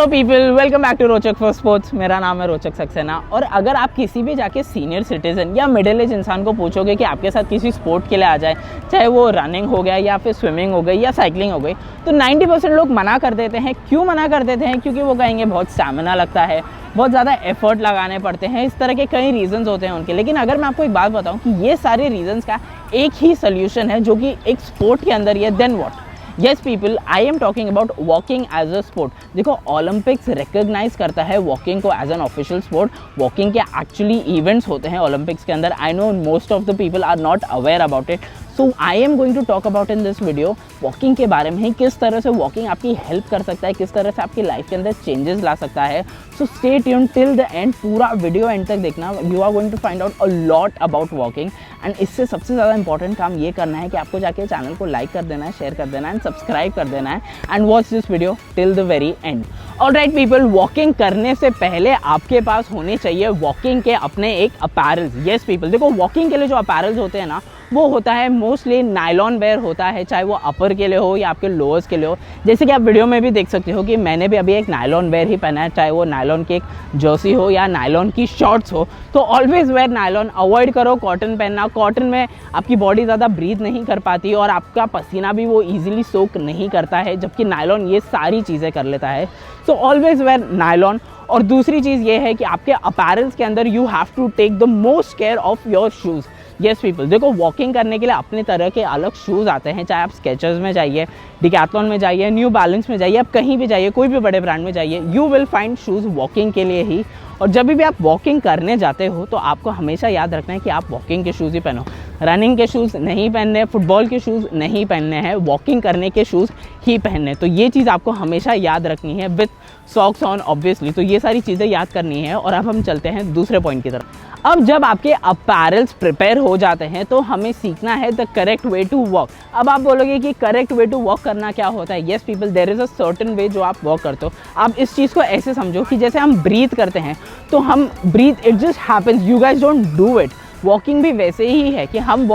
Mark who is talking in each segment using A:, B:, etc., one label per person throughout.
A: Hello people, welcome back to Rochak for sports. मेरा नाम है रोचक सक्सेना। और अगर आप किसी भी जाके सीनियर सिटीजन या मिडिल एज इंसान को पूछोगे कि आपके साथ किसी स्पोर्ट के लिए आ जाए, चाहे वो रनिंग हो गया या फिर स्विमिंग हो गई या साइकिलिंग हो गई, तो 90% लोग मना कर देते हैं। क्यों मना कर देते हैं? क्योंकि वो कहेंगे बहुत स्टैमिना लगता है, बहुत ज़्यादा एफर्ट लगाने पड़ते हैं। इस तरह के कई रीजंस होते हैं उनके। लेकिन अगर मैं आपको एक बात बताऊं कि ये सारे रीजंस का एक ही सोल्यूशन है जो कि एक स्पोर्ट के अंदर ही है, then what? Yes people, I am talking about walking as a sport. देखो, ओलंपिक्स रिकग्नाइज करता है वॉकिंग को as an official sport. Walking के एक्चुअली इवेंट्स होते हैं ओलंपिक्स के अंदर। I know most of the people are not aware about it, so I am going to talk about in this video walking के बारे में, किस तरह से वॉकिंग आपकी हेल्प कर सकता है, किस तरह से आपकी लाइफ के अंदर चेंजेस ला सकता है। So stay tuned till the end, पूरा वीडियो एंड तक देखना। You are going to find out a lot about walking. And इससे सबसे ज़्यादा इंपॉर्टेंट काम ये करना है कि आपको जाके चैनल को लाइक कर देना है, शेयर कर देना है एंड सब्सक्राइब कर देना है and watch this video till the very and. Alright people, walking करने से पहले आपके पास होने चाहिए वॉकिंग के अपने एक अपैरल्स। येस पीपल, देखो वॉकिंग के लिए जो अपैरल्स होते हैं ना, वो होता है मोस्टली नायलॉन वेयर होता है, चाहे वो अपर के लिए हो या आपके लोअर्स के लिए हो। जैसे कि आप वीडियो में भी देख सकते हो कि मैंने भी अभी एक नायलॉन वेयर ही पहना है, चाहे वो नायलॉन की एक जर्सी हो या नायलॉन की शॉर्ट्स हो। तो ऑलवेज वेयर नायलॉन, अवॉइड करो कॉटन पहनना। कॉटन में आपकी बॉडी ज़्यादा ब्रीथ नहीं कर पाती और आपका पसीना भी वो ईजिली सोक नहीं करता है, जबकि नायलॉन ये सारी चीज़ें कर लेता है। So always wear nylon. और दूसरी चीज़ ये है कि आपके अपैरल्स के अंदर you have to take the most care of your shoes. Yes people, देखो वॉकिंग करने के लिए अपने तरह के अलग शूज़ आते हैं, चाहे आप स्केचर्स में जाइए, डिकैथलॉन में जाइए, न्यू बैलेंस में जाइए, आप कहीं भी जाइए, कोई भी बड़े ब्रांड में जाइए, you will find shoes walking के लिए ही। और जब भी आप वॉकिंग करने जाते हो तो आपको हमेशा याद रखना है कि आप वॉकिंग के शूज़ ही पहनो। रनिंग के शूज़ नहीं पहनने, फुटबॉल के शूज़ नहीं पहनने हैं, वॉकिंग करने के शूज़ ही पहनने। तो ये चीज़ आपको हमेशा याद रखनी है, विथ सॉक्स ऑन ऑब्वियसली। तो ये सारी चीज़ें याद करनी है। और अब हम चलते हैं दूसरे पॉइंट की तरफ। अब जब आपके अपैरल्स प्रिपेयर हो जाते हैं तो हमें सीखना है the correct way to walk. अब आप बोलोगे कि करेक्ट वे टू वॉक करना क्या होता है? Yes people, there is a certain way जो आप वॉक करते हो। आप इस चीज़ को ऐसे समझो कि जैसे हम ब्रीथ करते हैं तो हम breathe, it just happens, you guys don't do it. Walking भी वैसे ही है कि हम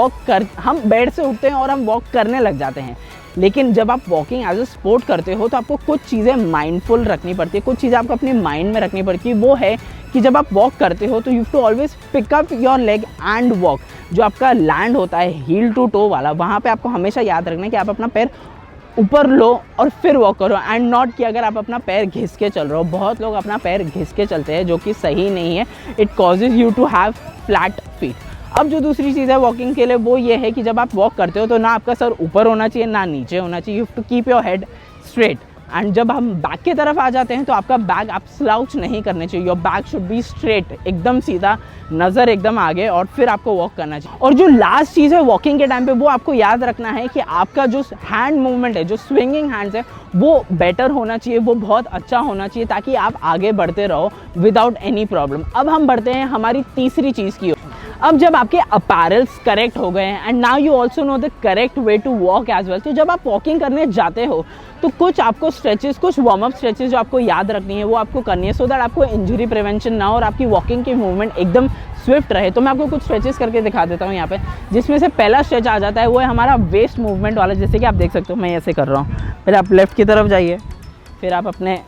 A: बेड से उठते हैं और हम वॉक करने लग जाते हैं। लेकिन जब आप वॉकिंग एज अ स्पोर्ट करते हो तो आपको कुछ चीज़ें माइंडफुल रखनी पड़ती है, कुछ चीज़ें आपको अपने माइंड में रखनी पड़ती है। वो है कि जब आप वॉक करते हो तो you to always pick up your leg and walk. जो आपका लैंड होता है हील टू टो वाला, वहाँ पे आपको हमेशा याद रखना है कि आप अपना पैर ऊपर लो और फिर वॉक करो, एंड नॉट कि अगर आप अपना पैर घिस के चल रहे हो। बहुत लोग अपना पैर घिस के चलते हैं, जो कि सही नहीं है। It causes you to have flat feet. अब जो दूसरी चीज़ है वॉकिंग के लिए, वो ये है कि जब आप वॉक करते हो तो ना आपका सर ऊपर होना चाहिए ना नीचे होना चाहिए। You have to keep your head straight. And जब हम बैक की तरफ आ जाते हैं तो आपका बैक आप स्लाउच नहीं करने चाहिए। Your back should be straight, एकदम सीधा, नज़र एकदम आगे, और फिर आपको वॉक करना चाहिए। और जो लास्ट चीज़ है वॉकिंग के टाइम पे, वो आपको याद रखना है कि आपका जो हैंड मूवमेंट है, जो स्विंगिंग हैंड्स है, वो बेटर होना चाहिए, वो बहुत अच्छा होना चाहिए, ताकि आप आगे बढ़ते रहो विदाउट एनी प्रॉब्लम। अब हम बढ़ते हैं हमारी तीसरी चीज़ की। अब जब आपके अपैरल्स करेक्ट हो गए हैं and now you also know the correct way to walk as well, तो जब आप वॉकिंग करने जाते हो तो कुछ आपको स्ट्रेचेस, कुछ वार्म अप स्ट्रेचेस जो आपको याद रखनी है, वो आपको करनी है, सो दैट आपको इंजरी प्रिवेंशन ना हो और आपकी वॉकिंग की मूवमेंट एकदम स्विफ्ट रहे। तो मैं आपको कुछ स्ट्रेचेस करके दिखा देता हूँ यहाँ पे, जिसमें से पहला स्ट्रेच आ जाता है, वो है हमारा वेस्ट मूवमेंट वाला। जैसे कि आप देख सकते हो, मैं ऐसे कर रहा हूँ। फिर आप लेफ्ट की तरफ जाइए, फिर आप अपने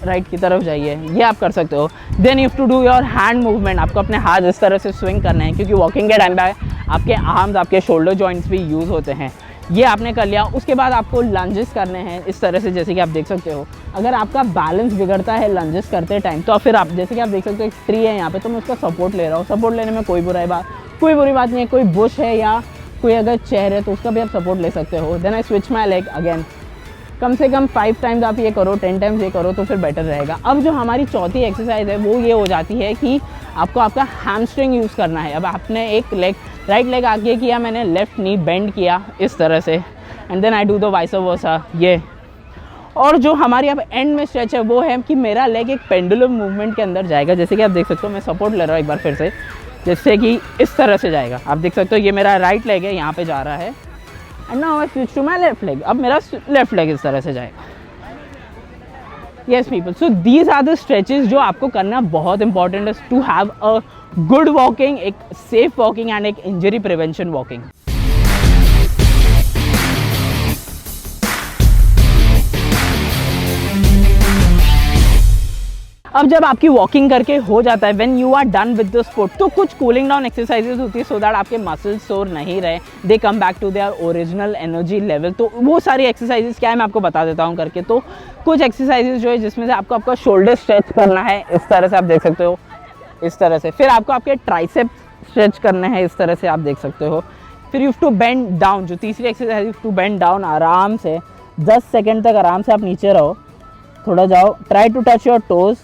A: राइट की तरफ जाइए, ये आप कर सकते हो। Then you have to do your hand movement. आपको अपने हाथ इस तरह से स्विंग करना है, क्योंकि वॉकिंग के टाइम पे आपके आर्म्स, आपके शोल्डर जॉइंट्स भी यूज़ होते हैं। ये आपने कर लिया। उसके बाद आपको लंजेस करने हैं इस तरह से, जैसे कि आप देख सकते हो। अगर आपका बैलेंस बिगड़ता है लंजेस करते टाइम, तो फिर आप, जैसे कि आप देख सकते हो, एक ट्री है यहाँ पे, तो मैं उसका सपोर्ट ले रहा हूँ। सपोर्ट लेने में कोई बुरी बात नहीं है। कोई बुश है या कोई अगर चेयर है तो उसका भी आप सपोर्ट ले सकते हो। Then I switch my leg again. कम से कम 5 टाइम्स आप ये करो, 10 टाइम्स ये करो, तो फिर बेटर रहेगा। अब जो हमारी चौथी एक्सरसाइज है वो ये हो जाती है कि आपको आपका हैमस्ट्रिंग यूज़ करना है। अब आपने एक लेग, राइट लेग आगे किया, मैंने लेफ्ट नी बेंड किया इस तरह से, and then I do the vice versa, ये। और जो हमारी अब एंड में स्ट्रेच है वो है कि मेरा लेग एक पेंडुलम मूवमेंट के अंदर जाएगा। जैसे कि आप देख सकते हो, मैं सपोर्ट ले रहा हूँ एक बार फिर से, जैसे कि इस तरह से जाएगा। आप देख सकते हो ये मेरा राइट लेग है, यहाँ पे जा रहा है, and now I switch to my left leg. अब मेरा लेफ्ट लेग इस तरह से जाएगा। Yes people, so these are the stretches जो आपको करना बहुत इंपॉर्टेंट है to have a good walking, एक सेफ वॉकिंग एंड एक इंजरी प्रिवेंशन वॉकिंग। अब जब आपकी वॉकिंग करके हो जाता है, when you are done with the sport, तो कुछ कूलिंग डाउन एक्सरसाइजेज होती है सो दैट आपके मसल्स सोर नहीं रहे, they come back to their original energy level. तो वो सारी एक्सरसाइजेज क्या है मैं आपको बता देता हूँ करके। तो कुछ एक्सरसाइजेज जो है जिसमें से आपको आपका शोल्डर स्ट्रेच करना है, इस तरह से आप देख सकते हो, इस तरह से। फिर आपको आपके ट्राइसेप स्ट्रेच करने हैं, इस तरह से आप देख सकते हो। फिर you have to bend down, जो तीसरी exercise, you have to bend down, आराम से 10 सेकेंड तक आराम से आप नीचे रहो, थोड़ा जाओ, try to touch your toes,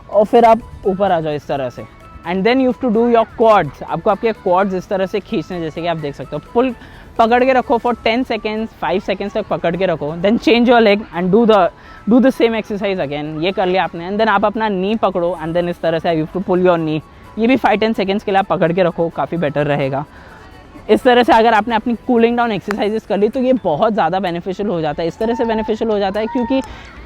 A: और फिर आप ऊपर आ जाओ इस तरह से। And then you have to do your quads, आपको आपके क्वाड्स इस तरह से खींचने, जैसे कि आप देख सकते हो। पुल पकड़ के रखो फॉर 10 सेकेंड्स, 5 सेकेंड्स तक पकड़ के रखो, then change your leg and do the same exercise again. ये कर लिया आपने, एंड देन आप अपना नी पकड़ो, एंड देन इस तरह से you have to pull your knee. ये भी 5-10 सेकेंड्स के लिए आप पकड़ के रखो, काफ़ी बेटर रहेगा। इस तरह से अगर आपने अपनी कूलिंग डाउन एक्सरसाइजेस कर ली तो ये बहुत ज़्यादा बेनिफिशियल हो जाता है। इस तरह से बेनिफिशियल हो जाता है क्योंकि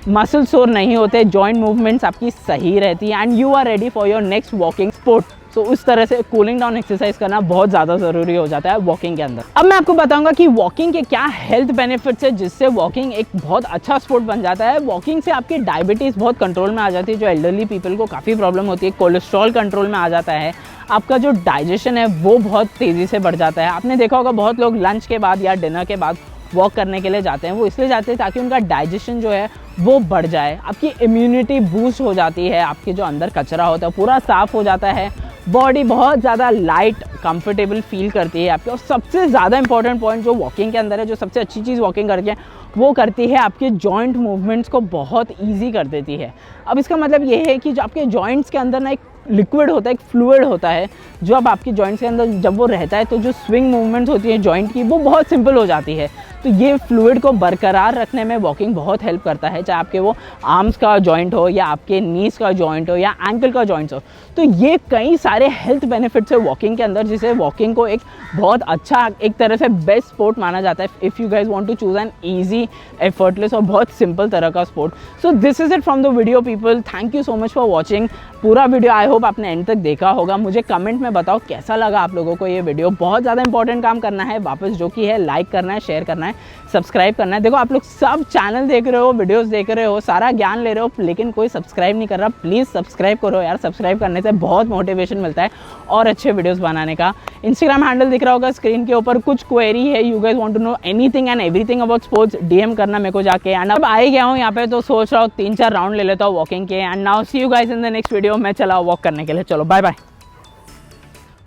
A: मसल सोर नहीं होते, जॉइंट मूवमेंट्स आपकी सही रहती है, and you are ready for your next walking sport. तो उस तरह से कूलिंग डाउन एक्सरसाइज करना बहुत ज़्यादा ज़रूरी हो जाता है वॉकिंग के अंदर। अब मैं आपको बताऊंगा कि वॉकिंग के क्या हेल्थ बेनिफिट्स है जिससे वॉकिंग एक बहुत अच्छा स्पोर्ट बन जाता है। वॉकिंग से आपकी डायबिटीज़ बहुत कंट्रोल में आ जाती है, जो एल्डरली पीपल को काफ़ी प्रॉब्लम होती है। कोलेस्ट्रॉल कंट्रोल में आ जाता है, आपका जो डाइजेशन है वो बहुत तेज़ी से बढ़ जाता है। आपने देखा होगा बहुत लोग लंच के बाद या डिनर के बाद वॉक करने के लिए जाते हैं, वो इसलिए जाते हैं ताकि उनका डाइजेशन जो है वो बढ़ जाए, आपकी इम्यूनिटी बूस्ट हो जाती है, आपके जो अंदर कचरा होता है पूरा साफ़ हो जाता है, बॉडी बहुत ज़्यादा लाइट कंफर्टेबल फील करती है आपकी। और सबसे ज़्यादा इंपॉर्टेंट पॉइंट जो वॉकिंग के अंदर है, जो सबसे अच्छी चीज़ वॉकिंग करके है, वो करती है आपके जॉइंट मूवमेंट्स को बहुत ईजी कर देती है। अब इसका मतलब ये है कि जो आपके जॉइंट्स के अंदर ना एक लिक्विड होता है, एक फ्लूइड होता है, जो अब आपकी जॉइंट्स के अंदर जब वो रहता है तो जो स्विंग मूवमेंट्स होती है जॉइंट की वो बहुत सिंपल हो जाती है। तो ये फ्लूइड को बरकरार रखने में वॉकिंग बहुत हेल्प करता है, चाहे आपके वो आर्म्स का जॉइंट हो या आपके नीज का जॉइंट हो या एंकल का जॉइंट हो। तो ये कई सारे हेल्थ बेनिफिट्स है वॉकिंग के अंदर, जिसे वॉकिंग को एक बहुत अच्छा, एक तरह से बेस्ट स्पोर्ट माना जाता है if you guys want to choose an easy, effortless और बहुत सिंपल तरह का sport. So this is it from the video people, thank you so much for watching. पूरा वीडियो आई होप आपने एंड तक देखा होगा। मुझे कमेंट में बताओ कैसा लगा आप लोगों को ये वीडियो। बहुत ज़्यादा इंपॉर्टेंट काम करना है वापस, जो कि है लाइक करना है, शेयर करना है, सब्सक्राइब करना है। देखो आप लोग सब चैनल देख रहे हो, वीडियोस देख रहे हो, सारा ज्ञान ले रहे हो, लेकिन कोई सब्सक्राइब नहीं कर रहा। प्लीज़ सब्सक्राइब करो यार, सब्सक्राइब करने से बहुत मोटिवेशन मिलता है और अच्छे वीडियोस बनाने का। इंस्टाग्राम हैंडल दिख रहा होगा स्क्रीन के ऊपर, कुछ क्वेरी है, you guys want to know anything and everything about sports, DM करना मेरे को जाके। एंड अब आ ही गया हूँ यहाँ पे, तो सोच रहा हूँ 3-4 राउंड ले लेता हूँ वॉकिंग के। And now see you guys in the next video. मैं चला वॉक करने के लिए, चलो बाय बाय।